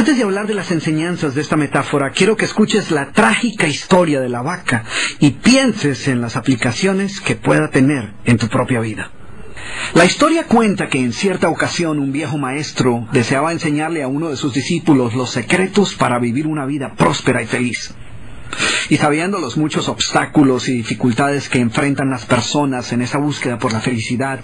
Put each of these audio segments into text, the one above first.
Antes de hablar de las enseñanzas de esta metáfora, quiero que escuches la trágica historia de la vaca y pienses en las aplicaciones que pueda tener en tu propia vida. La historia cuenta que en cierta ocasión un viejo maestro deseaba enseñarle a uno de sus discípulos los secretos para vivir una vida próspera y feliz. Y sabiendo los muchos obstáculos y dificultades que enfrentan las personas en esa búsqueda por la felicidad,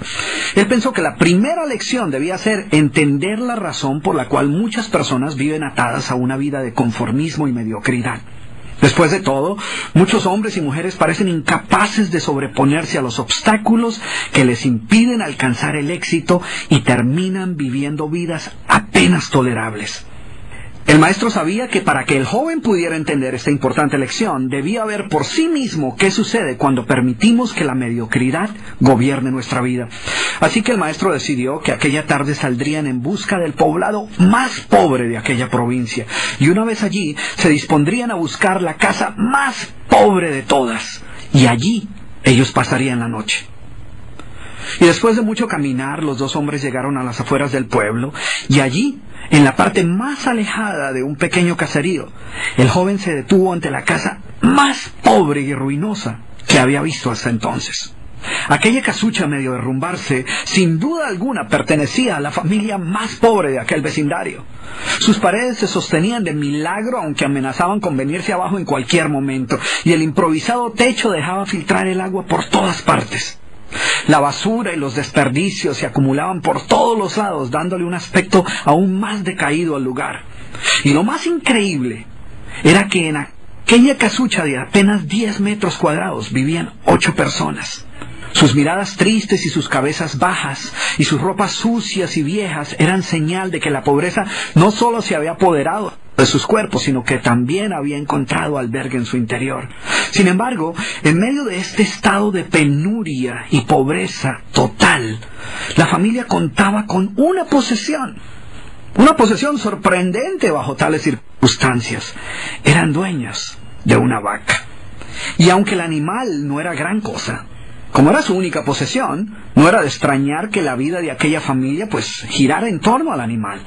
él pensó que la primera lección debía ser entender la razón por la cual muchas personas viven atadas a una vida de conformismo y mediocridad. Después de todo, muchos hombres y mujeres parecen incapaces de sobreponerse a los obstáculos que les impiden alcanzar el éxito y terminan viviendo vidas apenas tolerables. El maestro sabía que para que el joven pudiera entender esta importante lección, debía ver por sí mismo qué sucede cuando permitimos que la mediocridad gobierne nuestra vida. Así que el maestro decidió que aquella tarde saldrían en busca del poblado más pobre de aquella provincia, y una vez allí se dispondrían a buscar la casa más pobre de todas, y allí ellos pasarían la noche. Y después de mucho caminar, los dos hombres llegaron a las afueras del pueblo, y allí, en la parte más alejada de un pequeño caserío, el joven se detuvo ante la casa más pobre y ruinosa que había visto hasta entonces. Aquella casucha, medio derrumbarse, sin duda alguna pertenecía a la familia más pobre de aquel vecindario. Sus paredes se sostenían de milagro, aunque amenazaban con venirse abajo en cualquier momento, y el improvisado techo dejaba filtrar el agua por todas partes. La basura y los desperdicios se acumulaban por todos los lados, dándole un aspecto aún más decaído al lugar. Y lo más increíble era que en aquella casucha de apenas 10 metros cuadrados vivían 8 personas. Sus miradas tristes y sus cabezas bajas y sus ropas sucias y viejas eran señal de que la pobreza no solo se había apoderado de sus cuerpos, sino que también había encontrado albergue en su interior. Sin embargo, en medio de este estado de penuria y pobreza total, la familia contaba con una posesión sorprendente bajo tales circunstancias. Eran dueños de una vaca. Y aunque el animal no era gran cosa, como era su única posesión, no era de extrañar que la vida de aquella familia girara en torno al animal.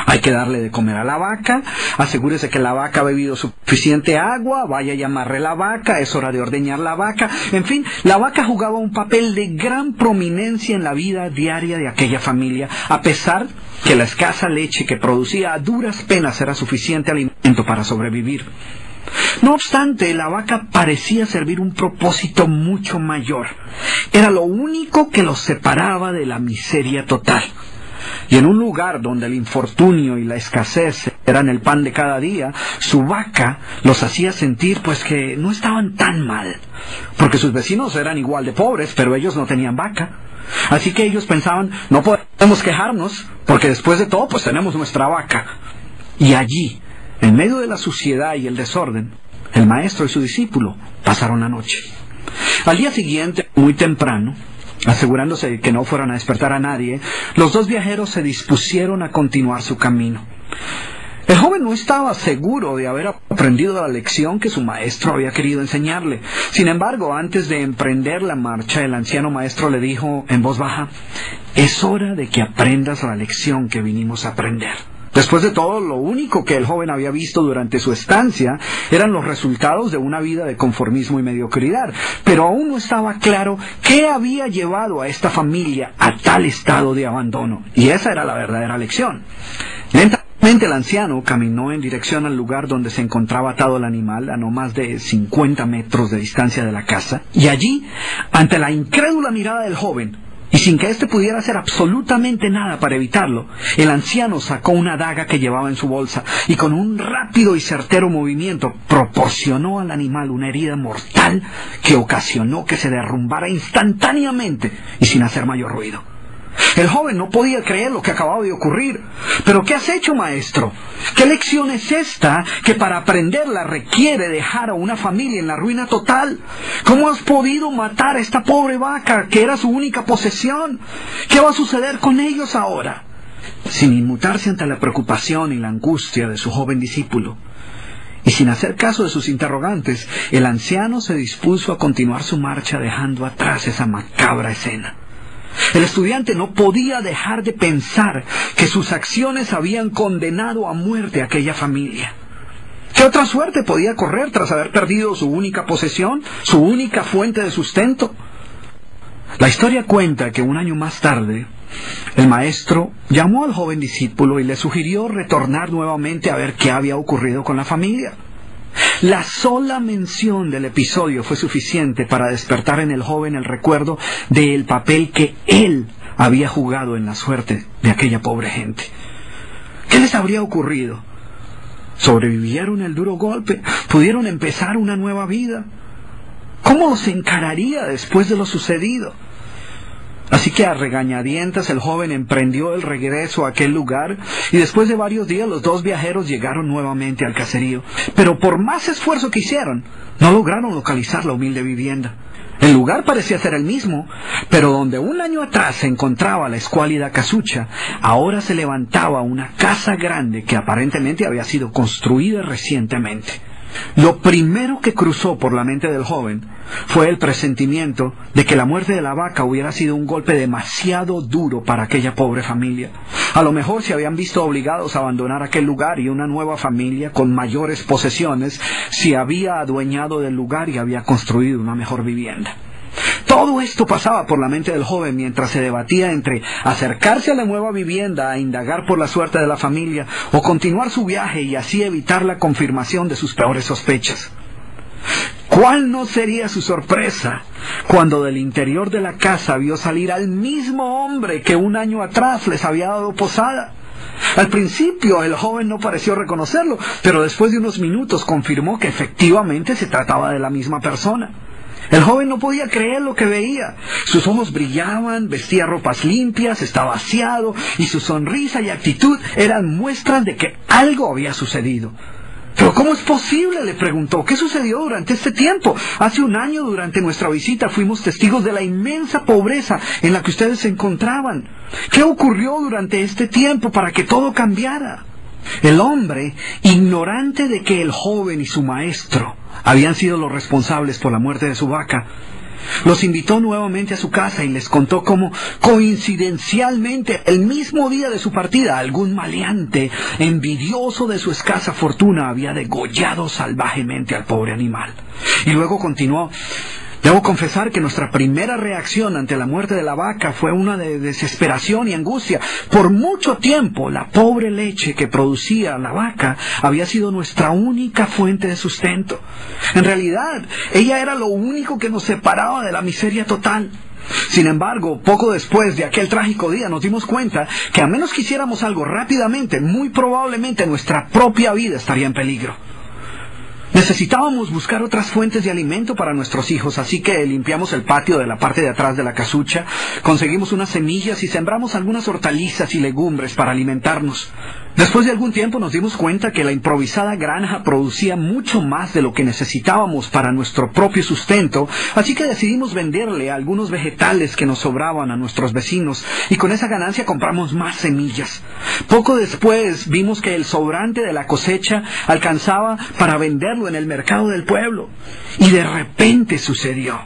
Hay que darle de comer a la vaca, asegúrese que la vaca ha bebido suficiente agua, vaya y amarre la vaca, es hora de ordeñar la vaca. En fin, la vaca jugaba un papel de gran prominencia en la vida diaria de aquella familia, a pesar que la escasa leche que producía a duras penas era suficiente alimento para sobrevivir. No obstante, la vaca parecía servir un propósito mucho mayor. Era lo único que los separaba de la miseria total. Y en un lugar donde el infortunio y la escasez eran el pan de cada día, su vaca los hacía sentir que no estaban tan mal, porque sus vecinos eran igual de pobres, pero ellos no tenían vaca. Así que ellos pensaban, no podemos quejarnos, porque después de todo tenemos nuestra vaca. Y allí, en medio de la suciedad y el desorden, el maestro y su discípulo pasaron la noche. Al día siguiente, muy temprano, asegurándose de que no fueran a despertar a nadie, los dos viajeros se dispusieron a continuar su camino. El joven no estaba seguro de haber aprendido la lección que su maestro había querido enseñarle. Sin embargo, antes de emprender la marcha, el anciano maestro le dijo en voz baja: «Es hora de que aprendas la lección que vinimos a aprender». Después de todo, lo único que el joven había visto durante su estancia eran los resultados de una vida de conformismo y mediocridad, pero aún no estaba claro qué había llevado a esta familia a tal estado de abandono, y esa era la verdadera lección. Lentamente el anciano caminó en dirección al lugar donde se encontraba atado el animal, a no más de 50 metros de distancia de la casa, y allí, ante la incrédula mirada del joven, y sin que éste pudiera hacer absolutamente nada para evitarlo, el anciano sacó una daga que llevaba en su bolsa y con un rápido y certero movimiento proporcionó al animal una herida mortal que ocasionó que se derrumbara instantáneamente y sin hacer mayor ruido. El joven no podía creer lo que acababa de ocurrir. «¿Pero qué has hecho, maestro? ¿Qué lección es esta que para aprenderla requiere dejar a una familia en la ruina total? ¿Cómo has podido matar a esta pobre vaca que era su única posesión? ¿Qué va a suceder con ellos ahora?» Sin inmutarse ante la preocupación y la angustia de su joven discípulo, y sin hacer caso de sus interrogantes, el anciano se dispuso a continuar su marcha dejando atrás esa macabra escena. El estudiante no podía dejar de pensar que sus acciones habían condenado a muerte a aquella familia. ¿Qué otra suerte podía correr tras haber perdido su única posesión, su única fuente de sustento? La historia cuenta que un año más tarde, el maestro llamó al joven discípulo y le sugirió retornar nuevamente a ver qué había ocurrido con la familia. La sola mención del episodio fue suficiente para despertar en el joven el recuerdo del papel que él había jugado en la suerte de aquella pobre gente. ¿Qué les habría ocurrido? ¿Sobrevivieron el duro golpe? ¿Pudieron empezar una nueva vida? ¿Cómo los encararía después de lo sucedido? Así que a regañadientes el joven emprendió el regreso a aquel lugar y después de varios días los dos viajeros llegaron nuevamente al caserío. Pero por más esfuerzo que hicieron, no lograron localizar la humilde vivienda. El lugar parecía ser el mismo, pero donde un año atrás se encontraba la escuálida casucha, ahora se levantaba una casa grande que aparentemente había sido construida recientemente. Lo primero que cruzó por la mente del joven fue el presentimiento de que la muerte de la vaca hubiera sido un golpe demasiado duro para aquella pobre familia. A lo mejor se habían visto obligados a abandonar aquel lugar y una nueva familia con mayores posesiones se había adueñado del lugar y había construido una mejor vivienda. Todo esto pasaba por la mente del joven mientras se debatía entre acercarse a la nueva vivienda a indagar por la suerte de la familia o continuar su viaje y así evitar la confirmación de sus peores sospechas. ¿Cuál no sería su sorpresa cuando del interior de la casa vio salir al mismo hombre que un año atrás les había dado posada? Al principio el joven no pareció reconocerlo, pero después de unos minutos confirmó que efectivamente se trataba de la misma persona. El joven no podía creer lo que veía. Sus ojos brillaban, vestía ropas limpias, estaba aseado, y su sonrisa y actitud eran muestras de que algo había sucedido. ¿Pero cómo es posible?, le preguntó. ¿Qué sucedió durante este tiempo? Hace un año, durante nuestra visita, fuimos testigos de la inmensa pobreza en la que ustedes se encontraban. ¿Qué ocurrió durante este tiempo para que todo cambiara? El hombre, ignorante de que el joven y su maestro habían sido los responsables por la muerte de su vaca, los invitó nuevamente a su casa y les contó cómo, coincidencialmente, el mismo día de su partida, algún maleante, envidioso de su escasa fortuna, había degollado salvajemente al pobre animal. Y luego continuó: debo confesar que nuestra primera reacción ante la muerte de la vaca fue una de desesperación y angustia. Por mucho tiempo, la pobre leche que producía la vaca había sido nuestra única fuente de sustento. En realidad, ella era lo único que nos separaba de la miseria total. Sin embargo, poco después de aquel trágico día nos dimos cuenta que a menos que hiciéramos algo rápidamente, muy probablemente nuestra propia vida estaría en peligro. Necesitábamos buscar otras fuentes de alimento para nuestros hijos, así que limpiamos el patio de la parte de atrás de la casucha, conseguimos unas semillas y sembramos algunas hortalizas y legumbres para alimentarnos. Después de algún tiempo nos dimos cuenta que la improvisada granja producía mucho más de lo que necesitábamos para nuestro propio sustento, así que decidimos venderle algunos vegetales que nos sobraban a nuestros vecinos y con esa ganancia compramos más semillas. Poco después vimos que el sobrante de la cosecha alcanzaba para venderlo en el mercado del pueblo y de repente sucedió.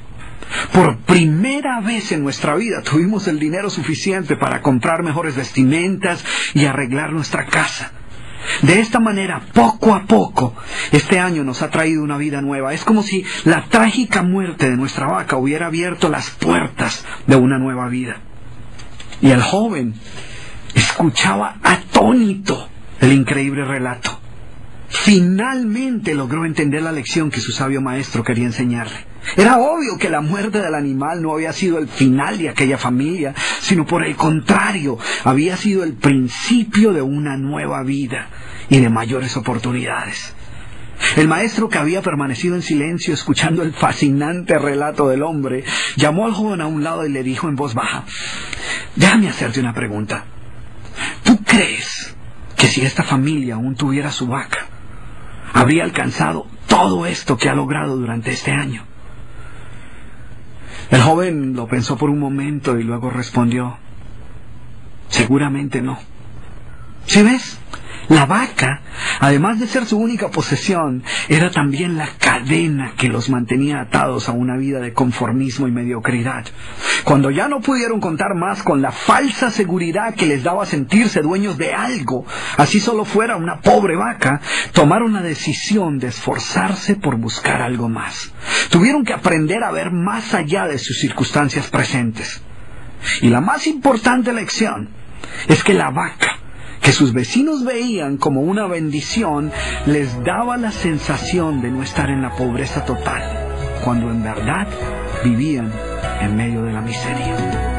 Por primera vez en nuestra vida tuvimos el dinero suficiente para comprar mejores vestimentas y arreglar nuestra casa. De esta manera, poco a poco, este año nos ha traído una vida nueva. Es como si la trágica muerte de nuestra vaca hubiera abierto las puertas de una nueva vida. Y el joven escuchaba atónito el increíble relato. Finalmente logró entender la lección que su sabio maestro quería enseñarle. Era obvio que la muerte del animal no había sido el final de aquella familia, sino por el contrario, había sido el principio de una nueva vida y de mayores oportunidades. El maestro, que había permanecido en silencio escuchando el fascinante relato del hombre, llamó al joven a un lado y le dijo en voz baja: déjame hacerte una pregunta. ¿Tú crees que si esta familia aún tuviera su vaca, habría alcanzado todo esto que ha logrado durante este año? El joven lo pensó por un momento y luego respondió: seguramente no. ¿Sí ves? La vaca, además de ser su única posesión, era también la cadena que los mantenía atados a una vida de conformismo y mediocridad. Cuando ya no pudieron contar más con la falsa seguridad que les daba sentirse dueños de algo, así solo fuera una pobre vaca, tomaron la decisión de esforzarse por buscar algo más. Tuvieron que aprender a ver más allá de sus circunstancias presentes. Y la más importante lección es que la vaca, que sus vecinos veían como una bendición, les daba la sensación de no estar en la pobreza total, cuando en verdad vivían en medio de la miseria.